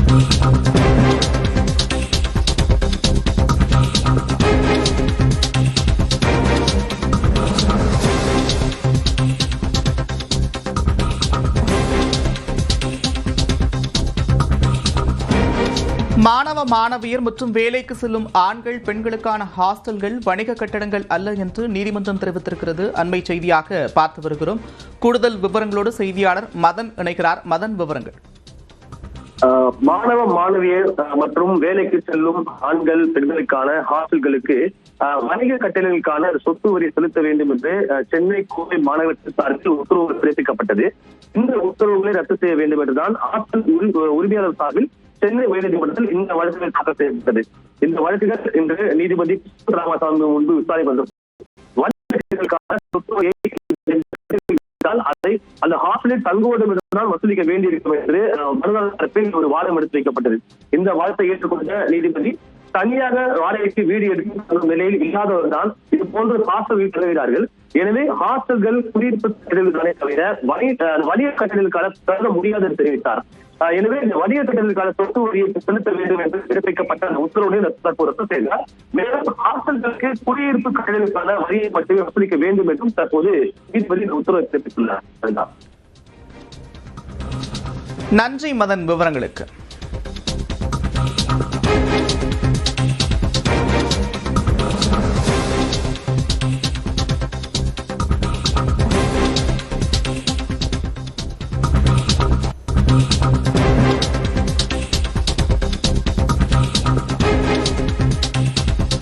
மாணவ மாணவியர் மற்றும் வேலைக்கு செல்லும் ஆண்கள் பெண்களுக்கான ஹாஸ்டல்கள் வணிக கட்டடங்கள் அல்ல என்று நீதிமன்றம் தெரிவித்திருக்கிறது. அண்மை செய்தியாக பார்த்து வருகிறோம். கூடுதல் விவரங்களோடு செய்தியாளர் மதன் இணைக்கிறார். மதன், விவரங்கள். மாணவ மாணவியர் மற்றும் வேலைக்கு செல்லும் ஆண்கள் பெண்களுக்கான ஹாஸ்டல்களுக்கு வணிக கட்டடங்களுக்கான சொத்து வரி செலுத்த வேண்டும் என்று சென்னை கோவை மாநகராட்சி சார்பில் உத்தரவு பிறப்பிக்கப்பட்டது. இந்த உத்தரவுகளை ரத்து செய்ய வேண்டும் என்றுதான் ஹாஸ்டல் உரிமையாளர் சார்பில் சென்னை உயர்நீதிமன்றத்தில் இந்த வழக்குகள் தாக்கல் செய்யப்பட்டது. இந்த வழக்குகள் இன்று நீதிபதி ராமசாமி முன்பு விசாரணை வந்தது. அதை அந்த ஹாஸ்டலில் தங்குவதும் என்றால் வசூலிக்க வேண்டியிருக்கும் என்று மனுதாரர் தரப்பில் ஒரு வாதம் எடுத்து வைக்கப்பட்டது. இந்த வாதத்தை ஏற்றுக்கொண்ட நீதிபதி தனியாக வாடகைக்கு வீடு எடுக்கும் நிலையில் இல்லாதவர் தான் இது போன்ற ஹாஸ்டல்கள் தருகிறார்கள். எனவே ஹாஸ்டல்கள் குடியிருப்பு கட்டடங்களுக்கான தவிர வணிக கட்டடங்களுக்கான தர முடியாது என்று தெரிவித்தார். எனவே இந்த வணிக கட்டடங்களுக்கான சொத்து வரியை செலுத்த வேண்டும் என்று பிறப்பிக்கப்பட்ட அந்த உத்தரவுடன் தற்போது செய்தார். மேலும் ஹாஸ்டல்களுக்கு குடியிருப்பு கட்டடங்களுக்கான வரியை மட்டுமே வசூலிக்க வேண்டும் என்றும் தற்போது நீதிபதி இந்த உத்தரவை பிறப்பித்துள்ளார். நன்றி மதன், விவரங்களுக்கு.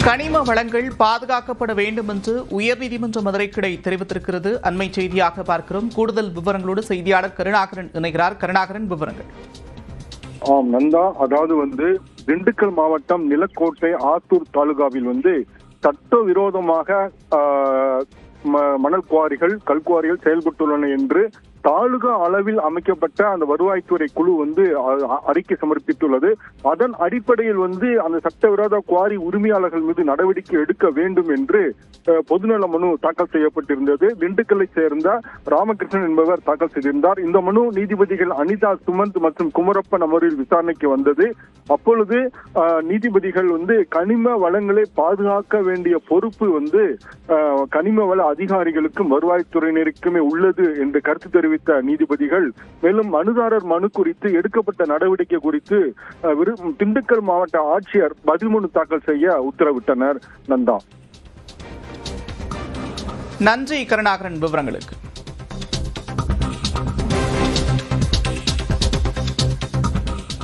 கனிம வளங்கள் பாதுகாக்கப்பட வேண்டும் என்று உயர்நீதிமன்ற மதுரை கிளை தெரிவித்திருக்கிறது. அண்மை செய்தியாக பார்க்கிறோம். கூடுதல் விவரங்களோடு செய்தியாளர் கருணாகரன் இணைகிறார். கருணாகரன், விவரங்கள். நந்தா, அதாவது திண்டுக்கல் மாவட்டம் நிலக்கோட்டை ஆத்தூர் தாலுகாவில் சட்டவிரோதமாக மணல் குவாரிகள் கல்குவாரிகள் செயல்பட்டுள்ளன என்று தாலுகா அளவில் அமைக்கப்பட்ட அந்த வருவாய்த்துறை குழு அறிக்கை சமர்ப்பித்துள்ளது. அதன் அடிப்படையில் அந்த சட்டவிரோத குவாரி உரிமையாளர்கள் மீது நடவடிக்கை எடுக்க வேண்டும் என்று பொதுநல மனு தாக்கல் செய்யப்பட்டிருந்தது. திண்டுக்கல்லை சேர்ந்த ராமகிருஷ்ணன் என்பவர் தாக்கல் செய்திருந்தார். இந்த மனு நீதிபதிகள் அனிதா சுமந்த் மற்றும் குமரப்பன் அமர்வில் விசாரணைக்கு வந்தது. அப்பொழுது நீதிபதிகள் கனிம வளங்களை பாதுகாக்க வேண்டிய பொறுப்பு கனிம வள அதிகாரிகளுக்கும் வருவாய்த்துறையினருக்குமே உள்ளது என்று கருத்து தெரிவித்த நீதிபதிகள் மேலும் மனுதாரர் மனு குறித்து எடுக்கப்பட்ட நடவடிக்கை குறித்து திண்டுக்கல் மாவட்ட ஆட்சியர் பதில் மனு தாக்கல் செய்ய உத்தரவிட்டனர். நந்தா, நன்றி கருணாகரன், விவரங்களுக்கு.